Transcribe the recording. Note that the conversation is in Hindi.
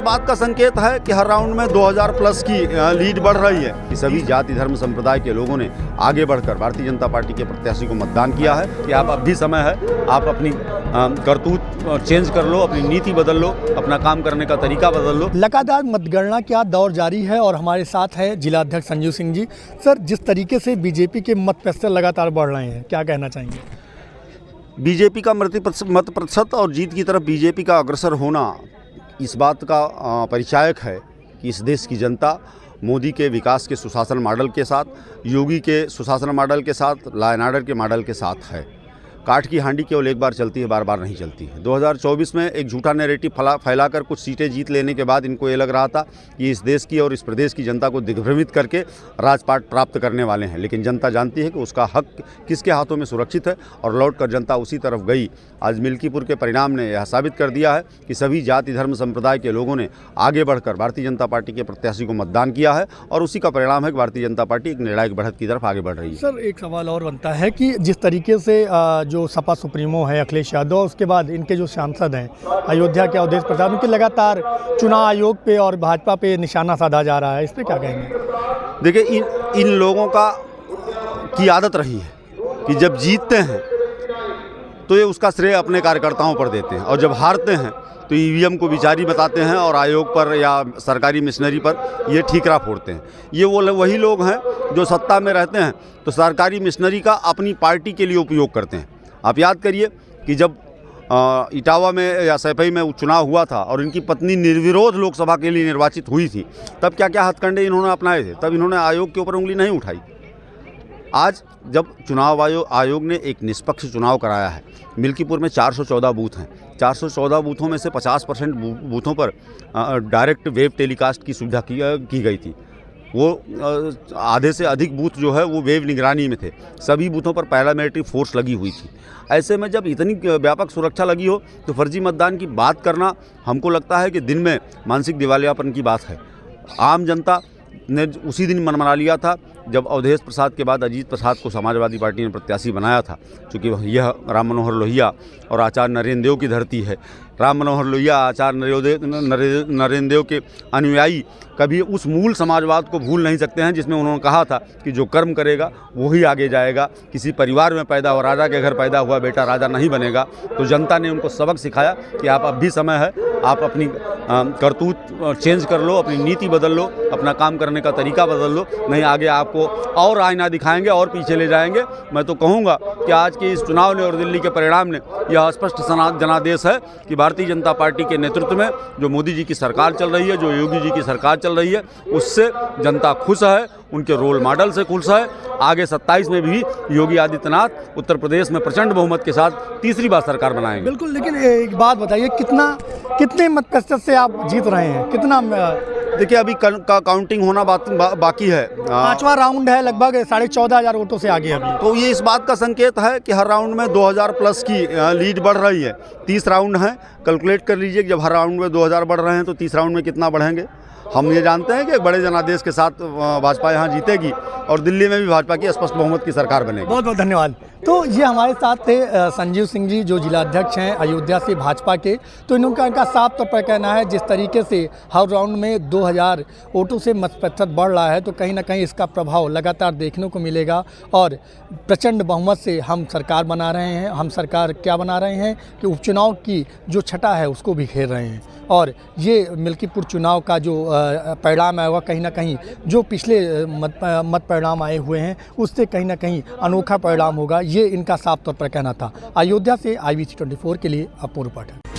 इस बात का संकेत है कि हर राउंड में 2000 प्लस की लीड बढ़ रही है कि सभी जाति धर्म संप्रदाय के लोगों ने आगे बढ़कर भारतीय जनता पार्टी के प्रत्याशी को मतदान किया है कि आप अब भी समय है, आप अपनी करतूत चेंज कर लो, अपनी नीति बदल लो, अपना काम करने का तरीका बदल लो। लगातार मतगणना का दौर जारी है और हमारे साथ है जिला अध्यक्ष संजीव सिंह जी। सर, जिस तरीके से बीजेपी के मत प्रतिशत लगातार बढ़ रहे हैं, क्या कहना चाहेंगे? बीजेपी का मत प्रतिशत और जीत की तरफ बीजेपी का अग्रसर होना इस बात का परिचायक है कि इस देश की जनता मोदी के विकास के सुशासन मॉडल के साथ, योगी के सुशासन मॉडल के साथ, लॉ एंड ऑर्डर के मॉडल के साथ है। काठ की हांडी केवल एक बार चलती है, बार बार नहीं चलती है। 2024 में एक झूठा नैरेटिव फैलाकर कुछ सीटें जीत लेने के बाद इनको ये लग रहा था कि इस देश की और इस प्रदेश की जनता को दिग्भ्रमित करके राजपाट प्राप्त करने वाले हैं, लेकिन जनता जानती है कि उसका हक किसके हाथों में सुरक्षित है और लौटकर जनता उसी तरफ गई। आज मिल्कीपुर के परिणाम ने यह साबित कर दिया है कि सभी जाति धर्म संप्रदाय के लोगों ने आगे बढ़कर भारतीय जनता पार्टी के प्रत्याशी को मतदान किया है और उसी का परिणाम है कि भारतीय जनता पार्टी एक निर्णायक बढ़त की तरफ आगे बढ़ रही है। सर, एक सवाल और बनता है कि जिस तरीके से जो सपा सुप्रीमो है अखिलेश यादव, उसके बाद इनके जो सांसद हैं अयोध्या के अवधेश प्रसाद, उनके लगातार चुनाव आयोग पे और भाजपा पे निशाना साधा जा रहा है, इस पर क्या कहेंगे? देखिए, इन लोगों की आदत रही है कि जब जीतते हैं तो ये उसका श्रेय अपने कार्यकर्ताओं पर देते हैं और जब हारते हैं तो ईवीएम को विचारी बताते हैं और आयोग पर या सरकारी मशीनरी पर ये ठीकरा फोड़ते हैं। ये वही लोग हैं जो सत्ता में रहते हैं तो सरकारी मशीनरी का अपनी पार्टी के लिए उपयोग करते हैं। आप याद करिए कि जब इटावा में या सैफई में चुनाव हुआ था और इनकी पत्नी निर्विरोध लोकसभा के लिए निर्वाचित हुई थी, तब क्या क्या हथकंडे इन्होंने अपनाए थे? तब इन्होंने आयोग के ऊपर उंगली नहीं उठाई। आज जब चुनाव आयोग ने एक निष्पक्ष चुनाव कराया है, मिल्कीपुर में 414 बूथ हैं, 414 बूथों में से 50% बूथों पर डायरेक्ट वेब टेलीकास्ट की सुविधा की गई थी। वो आधे से अधिक बूथ जो है वो वेब निगरानी में थे। सभी बूथों पर पैरामिलिट्री फोर्स लगी हुई थी। ऐसे में जब इतनी व्यापक सुरक्षा लगी हो तो फर्जी मतदान की बात करना हमको लगता है कि दिन में मानसिक दिवालियापन की बात है। आम जनता ने उसी दिन मन मना लिया था जब अवधेश प्रसाद के बाद अजीत प्रसाद को समाजवादी पार्टी ने प्रत्याशी बनाया था, क्योंकि यह राम मनोहर लोहिया और आचार्य नरेंद्र देव की धरती है। राम मनोहर लोहिया, आचार्य नरेंद्र देव के अनुयायी कभी उस मूल समाजवाद को भूल नहीं सकते हैं जिसमें उन्होंने कहा था कि जो कर्म करेगा वही आगे जाएगा। किसी परिवार में पैदा हुआ, राजा के घर पैदा हुआ बेटा राजा नहीं बनेगा। तो जनता ने उनको सबक सिखाया कि आप अब भी समय है, आप अपनी करतूत चेंज कर लो, अपनी नीति बदल लो, अपना काम करने का तरीका बदल लो, नहीं आगे आपको और आईना दिखाएंगे और पीछे ले जाएंगे। मैं तो कहूँगा कि आज के इस चुनाव ने और दिल्ली के परिणाम ने यह स्पष्ट जनादेश है कि भारतीय जनता पार्टी के नेतृत्व में जो मोदी जी की सरकार चल रही है, जो योगी जी की सरकार चल रही है, उससे जनता खुश है, उनके रोल मॉडल से खुश है। आगे 27 में भी योगी आदित्यनाथ उत्तर प्रदेश में प्रचंड बहुमत के साथ तीसरी बार सरकार बनाएंगे। बिल्कुल, लेकिन एक बात बताइए, कितने मत प्रतिशत से आप जीत रहे हैं? कितना? देखिए, अभी काउंटिंग होना बाकी है। 5वां राउंड है, लगभग 14,500 वोटों से आगे अभी। तो ये इस बात का संकेत है कि हर राउंड में 2000 प्लस की लीड बढ़ रही है। 30 राउंड हैं, कैलकुलेट कर लीजिए कि जब हर राउंड में 2000 बढ़ रहे हैं तो 30 राउंड में कितना बढ़ेंगे। हम ये जानते हैं कि एक बड़े जनादेश के साथ भाजपा यहाँ जीतेगी और दिल्ली में भी भाजपा की स्पष्ट बहुमत की सरकार बनेगी। बहुत बहुत धन्यवाद। तो ये हमारे साथ थे संजीव सिंह जी, जो जिला अध्यक्ष हैं अयोध्या से भाजपा के। तो इनका साफ तौर पर कहना है जिस तरीके से हर राउंड में 2000 वोटों से मत प्रतिशत बढ़ रहा है तो कहीं ना कहीं इसका प्रभाव लगातार देखने को मिलेगा और प्रचंड बहुमत से हम सरकार बना रहे हैं। हम सरकार क्या बना रहे हैं कि उपचुनाव की जो छटा है उसको भी घेर रहे हैं और ये मिल्कीपुर चुनाव का जो परिणाम आएगा, कहीं ना कहीं जो पिछले मत परिणाम आए हुए हैं उससे कहीं ना कहीं अनोखा परिणाम होगा, ये इनका साफ तौर पर कहना था। अयोध्या से IBC 24 के लिए अपूर्व पाठक।